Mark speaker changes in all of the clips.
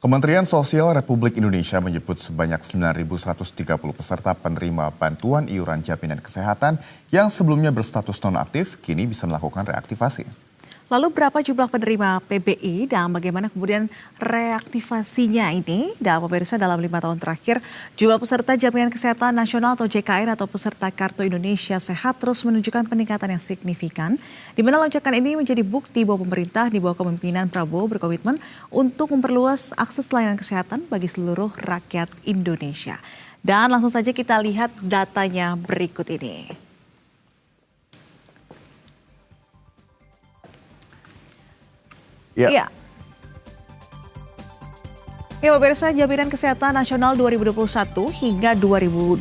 Speaker 1: Kementerian Sosial Republik Indonesia menyebut sebanyak 9.130 peserta penerima bantuan iuran jaminan kesehatan yang sebelumnya berstatus nonaktif kini bisa melakukan reaktivasi.
Speaker 2: Lalu berapa jumlah penerima PBI dan bagaimana kemudian reaktivasinya ini? Dan pemirsa, dalam 5 tahun terakhir, jumlah peserta Jaminan Kesehatan Nasional atau JKN atau peserta Kartu Indonesia Sehat terus menunjukkan peningkatan yang signifikan, di mana lonjakan ini menjadi bukti bahwa pemerintah di bawah kepemimpinan Prabowo berkomitmen untuk memperluas akses layanan kesehatan bagi seluruh rakyat Indonesia. Dan langsung saja kita lihat datanya berikut ini. Ya, pemirsa, Jaminan Kesehatan Nasional 2021 hingga 2025,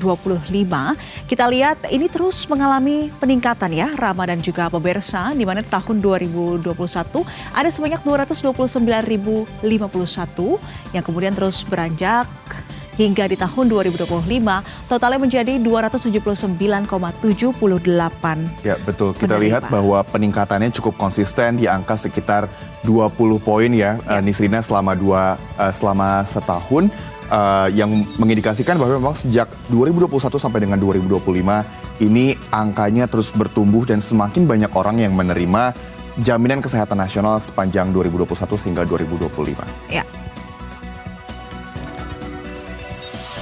Speaker 2: kita lihat ini terus mengalami peningkatan ya, Rama dan juga pemirsa, di mana tahun 2021 ada sebanyak 229.051 yang kemudian terus beranjak hingga di tahun 2025 totalnya menjadi 279,78.
Speaker 1: Ya betul, kita lihat bahwa peningkatannya cukup konsisten di angka sekitar 20 poin ya, Nisrina selama setahun, yang mengindikasikan bahwa memang sejak 2021 sampai dengan 2025 ini angkanya terus bertumbuh dan semakin banyak orang yang menerima Jaminan Kesehatan Nasional sepanjang 2021 hingga 2025.
Speaker 2: Ya.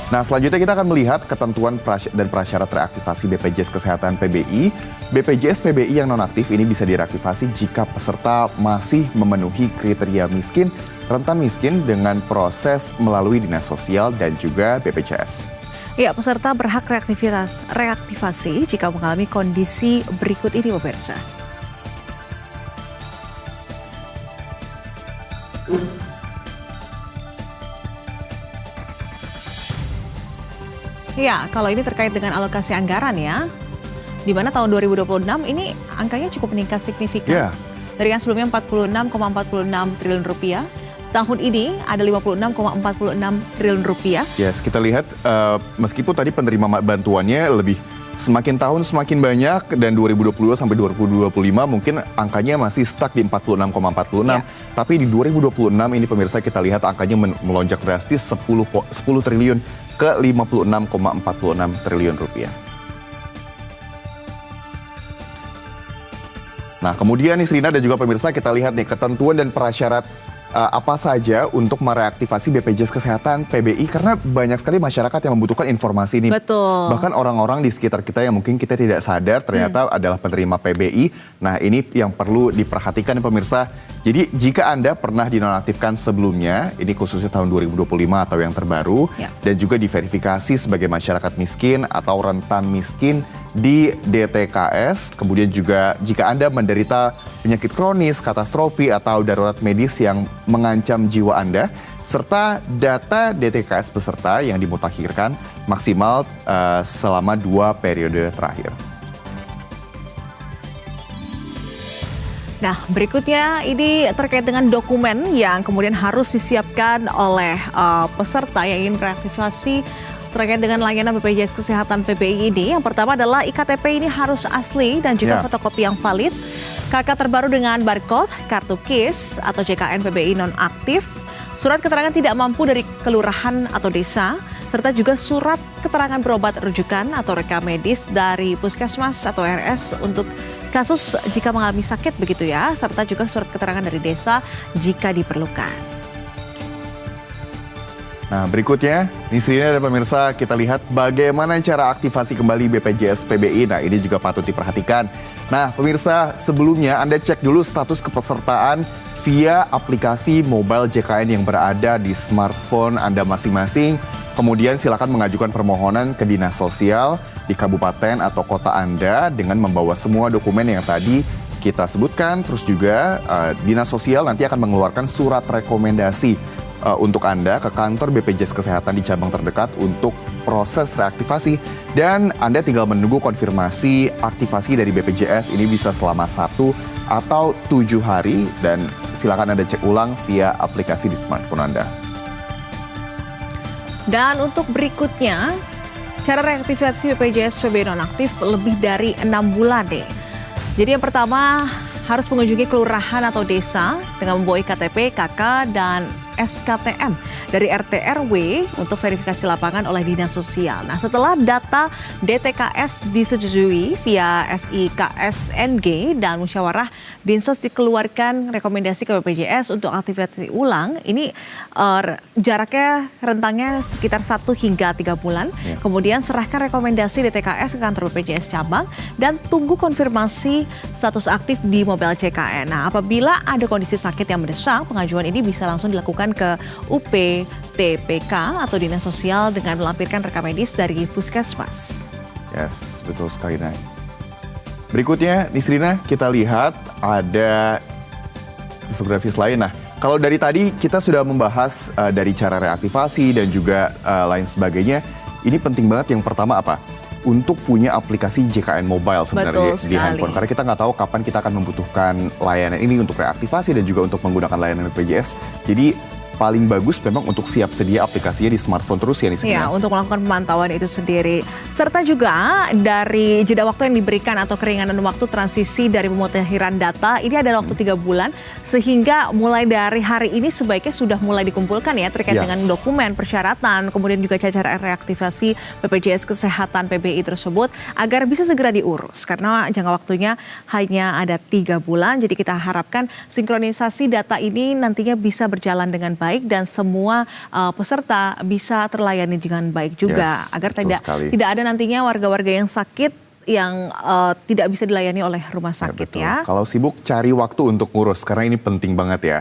Speaker 1: Nah, selanjutnya kita akan melihat ketentuan dan prasyarat reaktivasi BPJS Kesehatan PBI. BPJS PBI yang nonaktif ini bisa direaktivasi jika peserta masih memenuhi kriteria miskin, rentan miskin dengan proses melalui Dinas Sosial dan juga BPJS.
Speaker 2: Ya, peserta berhak reaktivasi jika mengalami kondisi berikut ini, pemirsa. Ya, kalau ini terkait dengan alokasi anggaran ya, di mana tahun 2026 ini angkanya cukup meningkat signifikan. Dari yang sebelumnya 46,46 triliun rupiah, tahun ini ada 56,46 triliun rupiah.
Speaker 1: Yes, kita lihat meskipun tadi penerima bantuannya semakin tahun semakin banyak, dan 2022 sampai 2025 mungkin angkanya masih stuck di 46,46. Tapi di 2026 ini pemirsa, kita lihat angkanya melonjak drastis 10 triliun ke 56,46 triliun rupiah. Nah, kemudian Nisrina dan juga pemirsa, kita lihat nih ketentuan dan prasyarat apa saja untuk mereaktivasi BPJS Kesehatan PBI, karena banyak sekali masyarakat yang membutuhkan informasi ini.
Speaker 2: Betul.
Speaker 1: Bahkan orang-orang di sekitar kita yang mungkin kita tidak sadar ternyata adalah penerima PBI. Nah, ini yang perlu diperhatikan pemirsa. Jadi jika Anda pernah dinonaktifkan sebelumnya, ini khususnya tahun 2025 atau yang terbaru, dan juga diverifikasi sebagai masyarakat miskin atau rentan miskin di DTKS, kemudian juga jika Anda menderita penyakit kronis, katastrofi atau darurat medis yang mengancam jiwa Anda, serta data DTKS peserta yang dimutakhirkan maksimal selama 2 periode terakhir.
Speaker 2: Nah, berikutnya ini terkait dengan dokumen yang kemudian harus disiapkan oleh peserta yang ingin reaktivasi terkait dengan layanan BPJS Kesehatan PBI ini. Yang pertama adalah IKTP ini harus asli dan juga fotokopi yang valid, KK terbaru dengan barcode, kartu KIS atau JKN PBI nonaktif, surat keterangan tidak mampu dari kelurahan atau desa, serta juga surat keterangan berobat rujukan atau rekam medis dari puskesmas atau RS untuk kasus jika mengalami sakit begitu ya, serta juga surat keterangan dari desa jika diperlukan.
Speaker 1: Nah, berikutnya, Nisrina dan pemirsa, kita lihat bagaimana cara aktivasi kembali BPJS PBI. Nah, ini juga patut diperhatikan. Nah, pemirsa, sebelumnya Anda cek dulu status kepesertaan via aplikasi mobile JKN yang berada di smartphone Anda masing-masing. Kemudian silakan mengajukan permohonan ke Dinas Sosial di kabupaten atau kota Anda dengan membawa semua dokumen yang tadi kita sebutkan. Terus juga Dinas Sosial nanti akan mengeluarkan surat rekomendasi untuk Anda ke kantor BPJS Kesehatan di cabang terdekat untuk proses reaktivasi, dan Anda tinggal menunggu konfirmasi aktivasi dari BPJS. Ini bisa selama 1 atau 7 hari, dan silakan Anda cek ulang via aplikasi di smartphone Anda.
Speaker 2: Dan untuk berikutnya, cara reaktivasi BPJS PBI nonaktif lebih dari 6 bulan deh. Jadi yang pertama harus mengunjungi kelurahan atau desa dengan membawa KTP, KK, dan SKTM dari RT RW untuk verifikasi lapangan oleh Dinas Sosial. Nah, setelah data DTKS disetujui via SIKSNG dan musyawarah Dinsos dikeluarkan rekomendasi ke BPJS untuk aktivasi ulang. Ini jaraknya rentangnya sekitar 1 hingga 3 bulan. Kemudian serahkan rekomendasi DTKS ke kantor BPJS cabang dan tunggu konfirmasi status aktif di mobile CKN. Nah, apabila ada kondisi sakit yang mendesak, pengajuan ini bisa langsung dilakukan ke UPTPK atau Dinas Sosial dengan melampirkan rekam medis dari Puskesmas.
Speaker 1: Yes, betul sekali, Nay. Berikutnya, Nisrina, kita lihat ada infografis lain. Nah, kalau dari tadi kita sudah membahas dari cara reaktivasi dan juga lain sebagainya. Ini penting banget, yang pertama apa? Untuk punya aplikasi JKN Mobile sebenarnya di handphone. Karena kita nggak tahu kapan kita akan membutuhkan layanan ini untuk reaktivasi dan juga untuk menggunakan layanan BPJS. Jadi paling bagus memang untuk siap sedia aplikasinya di smartphone terus ya nih.
Speaker 2: Ya, untuk melakukan pemantauan itu sendiri. Serta juga dari jeda waktu yang diberikan atau keringanan waktu transisi dari pemutahiran data, ini adalah waktu 3 bulan, sehingga mulai dari hari ini sebaiknya sudah mulai dikumpulkan ya terkait dengan dokumen, persyaratan, kemudian juga cara reaktivasi BPJS Kesehatan PBI tersebut agar bisa segera diurus. Karena jangka waktunya hanya ada 3 bulan, jadi kita harapkan sinkronisasi data ini nantinya bisa berjalan dengan baik dan semua peserta bisa terlayani dengan baik juga, agar tidak ada nantinya warga-warga yang sakit yang tidak bisa dilayani oleh rumah sakit ya.
Speaker 1: Kalau sibuk cari waktu untuk ngurus karena ini penting banget ya.